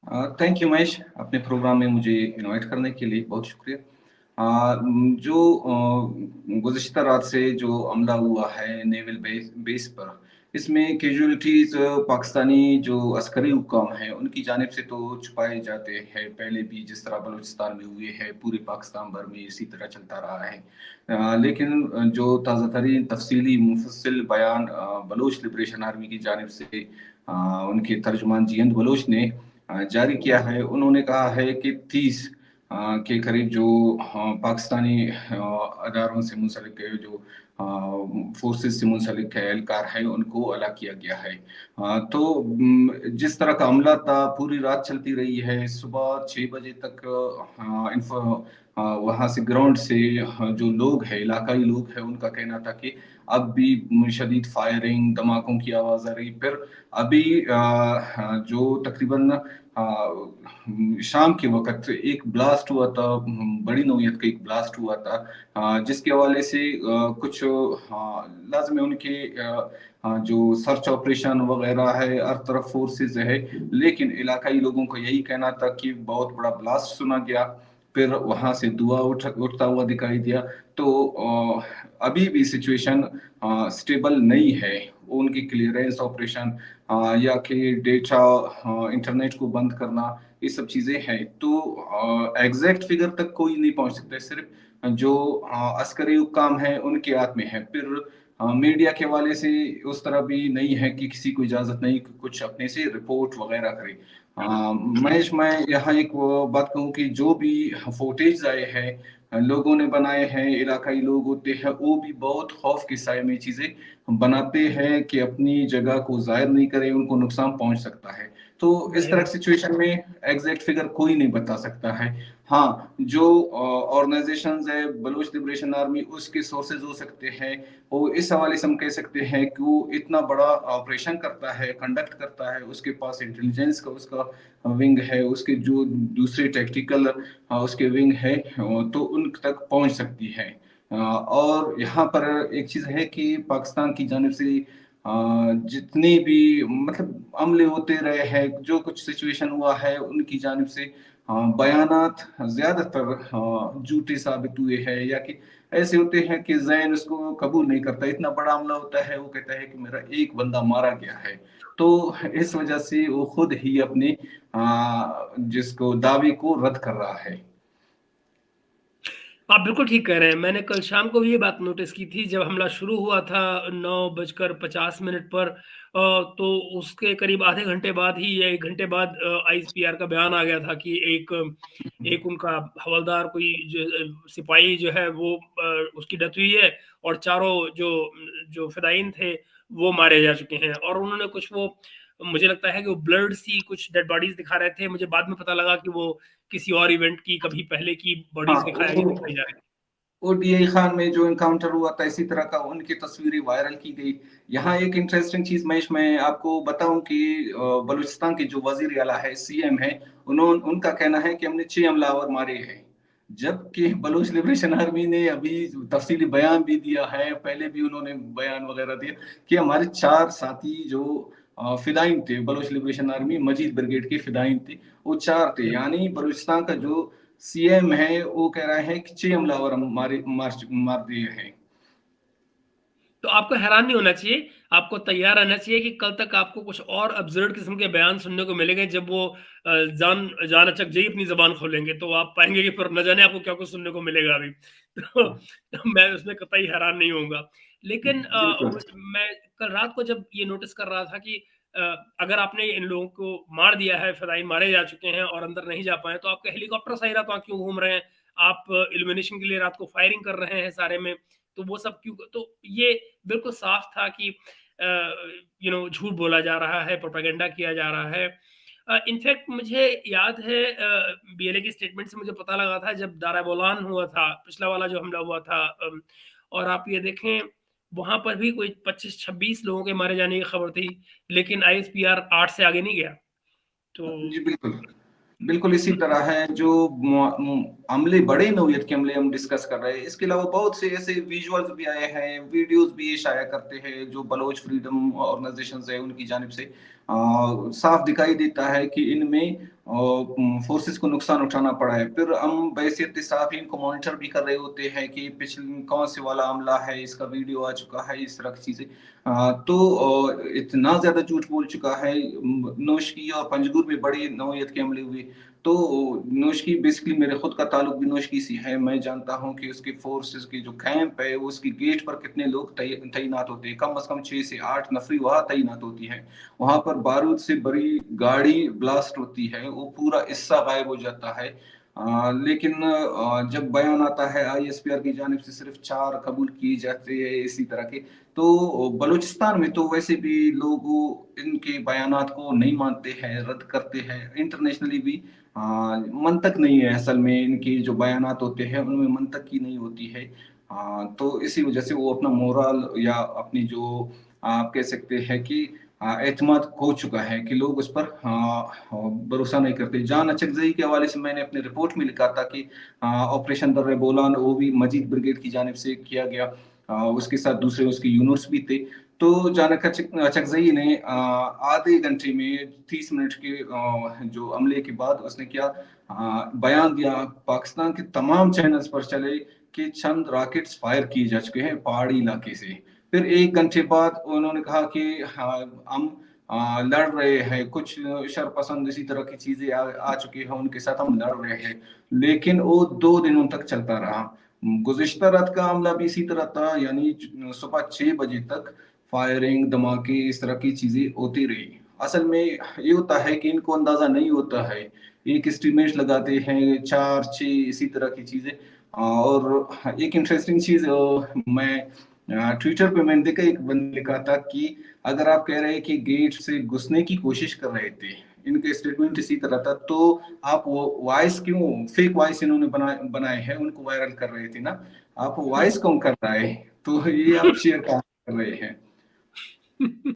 Thank you Mahesh, अपने programme में मुझे इनवाइट करने के लिए बहुत शुक्रिया। जो गुज़िश्ता रात से जो हमला हुआ है नेवल बेस बेस पर, इसमें कैजुअलिटीज़ पाकिस्तानी जो अस्करी हुक्काम हैं, उनकी जानिब से तो छुपाए जाते हैं। पहले भी जिस तरह बलूचिस्तान में हुए हैं, पूरे पाकिस्तान भर में इसी तरह चलता रहा है। लेकिन जो ताज़ा तरीन तफ़सीली मुफ़स्सिल बयान बलूच लिबरेशन आर्मी की जानिब से उनके तर्जुमान जियंद बलोच ने जारी किया है। उन्होंने कहा है कि 30 के करीब जो पाकिस्तानी अदारों से मुंसलिक जो फोर्सेस से मुंसलिक एहलकार है, उनको अलग किया गया है। तो जिस तरह का हमला था, पूरी रात चलती रही है। सुबह 6 बजे तक वहां से ग्राउंड से जो लोग हैं, इलाकाई लोग हैं, उनका कहना था कि अब भी शदीद फायरिंग, धमाकों की आवाज आ रही। फिर अभी जो तकरीबन शाम के वक़्त एक ब्लास्ट हुआ था, बड़ी नौयत का एक ब्लास्ट हुआ था, जिसके हवाले से कुछ लाज़िम है उनके जो सर्च ऑपरेशन वग़ैरह है, हर तरफ फोर्सेज़ है, लेकिन इलाकाई लोगों का यही कहना था कि बहुत बड़ा ब्लास्ट सुना गया, फिर वहाँ से धुआँ उठता हुआ दिखाई दिया। तो अभी भी सिचुएशन स्टेबल नहीं है। उनकी क्लीयरेंस ऑपरेशन या कि डेटा इंटरनेट को बंद करना, ये सब चीजें हैं। तो एग्जैक्ट फिगर तक कोई नहीं पहुंच सकता, सिर्फ जो अस्करी हुक्काम है उनके हाथ में है। फिर मीडिया के हवाले से उस तरह भी नहीं है कि किसी को इजाजत नहीं कि कुछ अपने से रिपोर्ट वगैरह करे। महेश, मैं यहाँ एक वो बात कहूँ कि जो भी फुटेज आए हैं, लोगों ने बनाए हैं, इलाकाई लोग होते हैं, वो भी बहुत खौफ के साए में चीजें बनाते हैं कि अपनी जगह को जाहिर नहीं करें, उनको नुकसान पहुंच सकता है। तो इस तरह की सिचुएशन में एग्जैक्ट फिगर कोई नहीं बता सकता है। हाँ, जो ऑर्गेनाइजेशंस है बलूच लिबरेशन आर्मी, उसके सोर्सेज हो सकते हैं। वो इस हवाले से हम कह सकते हैं कि वो इतना बड़ा ऑपरेशन करता है, कंडक्ट करता है, उसके पास इंटेलिजेंस का उसका विंग है, उसके जो दूसरे टैक्टिकल उसके विंग है, तो उन तक पहुंच सकती है। और यहाँ पर एक चीज है कि पाकिस्तान की जानिब से जितने भी मतलब हमले होते रहे हैं, जो कुछ सिचुएशन हुआ है, उनकी जानिब से बयानात ज्यादातर झूठे साबित हुए हैं, या कि ऐसे होते हैं कि जैन उसको कबूल नहीं करता। इतना बड़ा हमला होता है, वो कहता है कि मेरा एक बंदा मारा गया है। तो इस वजह से वो खुद ही अपने जिसको दावे को रद्द कर रहा है। आप बिल्कुल ठीक कह रहे हैं। मैंने कल शाम को भी ये बात नोटिस की थी जब हमला शुरू हुआ था 9:50 पर, तो उसके करीब आधे घंटे बाद ही या 1 घंटे बाद आईएसपीआर का बयान आ गया था कि एक एक उनका हवलदार कोई सिपाही जो है वो उसकी डेथ हुई है, और चारों जो जो फिदायीन थे वो मारे जा चुके हैं। और उन्होंने कुछ वो, मुझे लगता है कि वो ब्लड सी कुछ डेड बॉडीज दिखा रहे थे। मुझे बाद में पता लगा कि वो किसी और इवेंट की कभी पहले की हाँ, बॉडीज दिखाई जा रही थी। ओडीआई खान में जो एनकाउंटर हुआ था, इसी तरह का उनकी तस्वीरें वायरल की गई। यहाँ एक इंटरेस्टिंग चीज महेश मैं आपको बताऊं कि बलूचिस्तान के जो वजीर आला है, सीएम है, उनका कहना है कि हमने 6 हमलावर मारे हैं। जबकि बलूच लिबरेशन आर्मी ने अभी तफसीली बयान भी दिया है, पहले भी उन्होंने बयान वगैरह दिया कि हमारे 4 साथी जो फिदाइन थे, बलूच लिबरेशन आर्मी मजीद ब्रिगेड के फिदाइन थे, वो 4 थे। यानी बलूचिस्तान का जो सीएम है वो कह रहा है कि 6 हमलावर हम मार दिए हैं। तो आपको हैरान नहीं होना चाहिए, आपको तैयार रहना चाहिए कि कल तक आपको कुछ और अब्सर्ड किस्म के बयान सुनने को मिलेंगे। जब वो जान जान अचक जई अपनी ज़बान खोलेंगे, तो आप पाएँगे कि फिर न जाने आपको क्या कुछ सुनने को मिलेगा अभी। तो मैं उसमें कतई हैरान नहीं होऊँगा। लेकिन बिल्कुल। मैं कल रात को जब ये नोटिस कर रहा था कि अ, अगर आपने इन लोगों को मार दिया है, फ़िदायीन मारे जा चुके हैं और अंदर नहीं जा पाए, तो आपके हेलीकॉप्टर सही रात वहाँ क्यों घूम रहे हैं? आप इल्यूमिनेशन के लिए रात को फायरिंग कर रहे हैं सारे में, तो वो सब क्यों? तो ये बिल्कुल साफ था कि झूठ बोला जा रहा है, प्रोपेगेंडा किया जा रहा है। इनफैक्ट मुझे याद है, बीएलए की स्टेटमेंट से मुझे पता लगा था जब दारा बोलान हुआ था, पिछला वाला जो हमला हुआ था, और आप ये देखें वहाँ पर भी कोई 25-26 लोगों के मारे जाने की खबर थी, लेकिन आईएसपीआर 8 से आगे नहीं गया। तो जी बिल्कुल। बिल्कुल इसी तरह है। जो अमले, बड़े नौयत के अमले हम डिस्कस कर रहे हैं, इसके अलावा बहुत से ऐसे विजुअल्स भी आए हैं, वीडियोस भी ये शाया करते हैं जो बलोच फ्रीडम ऑर्गेनाइजेशन है उनकी जानिब से। साफ दिखाई देता है कि इनमें फोर्सेस को नुकसान उठाना पड़ा है। फिर हम बहैसियत साफ ही इनको मॉनिटर भी कर रहे होते हैं कि पिछले कौन से वाला हमला है, इसका वीडियो आ चुका है, इस तरह की चीजें। तो इतना ज्यादा झूठ बोल चुका है। नौशकी और पंजगुर में बड़ी नौयत के हमले हुए। तो नौशकी बेसिकली मेरे खुद का ताल्लुक भी नौशकी से है। मैं जानता हूँ कि उसके फोर्सेस की जो कैंप है, उसकी गेट पर कितने लोग तैनात होते हैं। कम से कम 6 से 8 नफरी वहां तैनात होती है। वहां पर बारूद से बड़ी गाड़ी ब्लास्ट होती है, वो पूरा हिस्सा गायब हो जाता है। लेकिन जब बयान आता है आईएसपीआर की जानिब से सिर्फ 4 कबूल किए जाते हैं इसी तरह के। तो बलूचिस्तान में तो वैसे भी लोग इनके बयानात को नहीं मानते हैं, रद्द करते हैं। इंटरनेशनली भी मंतक नहीं है असल में, इनके जो बयानात होते हैं उनमें मंतक की नहीं होती है। तो इसी वजह से वो अपना मोरल या अपनी जो आप कह सकते हैं कि एतमाद खो चुका है कि लोग उस पर भरोसा नहीं करते। जान अचकजई के हवाले से मैंने अपने रिपोर्ट में लिखा था कि ऑपरेशन दर्रे बोलान वो भी मजीद ब्रिगेड की जानिब से किया गया। उसके साथ दूसरे उसके यूनिट्स भी थे। तो जानक अचकजई ने आधे घंटे में 30 मिनट के जो अमले के बाद उसने क्या बयान दिया, पाकिस्तान के तमाम चैनल्स पर चले कि चंद रॉकेट्स फायर किए जा चुके हैं पहाड़ी इलाके से। फिर 1 घंटे बाद उन्होंने कहा कि हम लड़ रहे हैं, कुछ शरपसंद इसी तरह की चीजें आ चुकी हैं, उनके साथ हम लड़ रहे हैं। लेकिन वो 2 दिनों तक चलता रहा। गुज़िश्ता रात का हमला भी इसी तरह था, यानी सुबह 6 बजे तक फायरिंग, धमाके, इस तरह की चीजें होती रही। असल में ये होता है कि इनको अंदाजा नहीं होता है। एक एस्टिमेट लगाते हैं 4 6 इसी तरह की चीजें। और एक इंटरेस्टिंग चीज मैं ट्विटर पे मैंने देखा, एक बंदे ने कहा था कि अगर आप कह रहे हैं कि गेट से घुसने की कोशिश कर रहे थे, इनके स्टेटमेंट इसी तरह था, तो आप वो वॉइस क्यों, फेक वॉइस इन्होंने बनाए हैं, उनको वायरल कर रहे थे ना, आप वॉइस कौन कर रहा है? तो ये आप शेयर कर रहे हैं।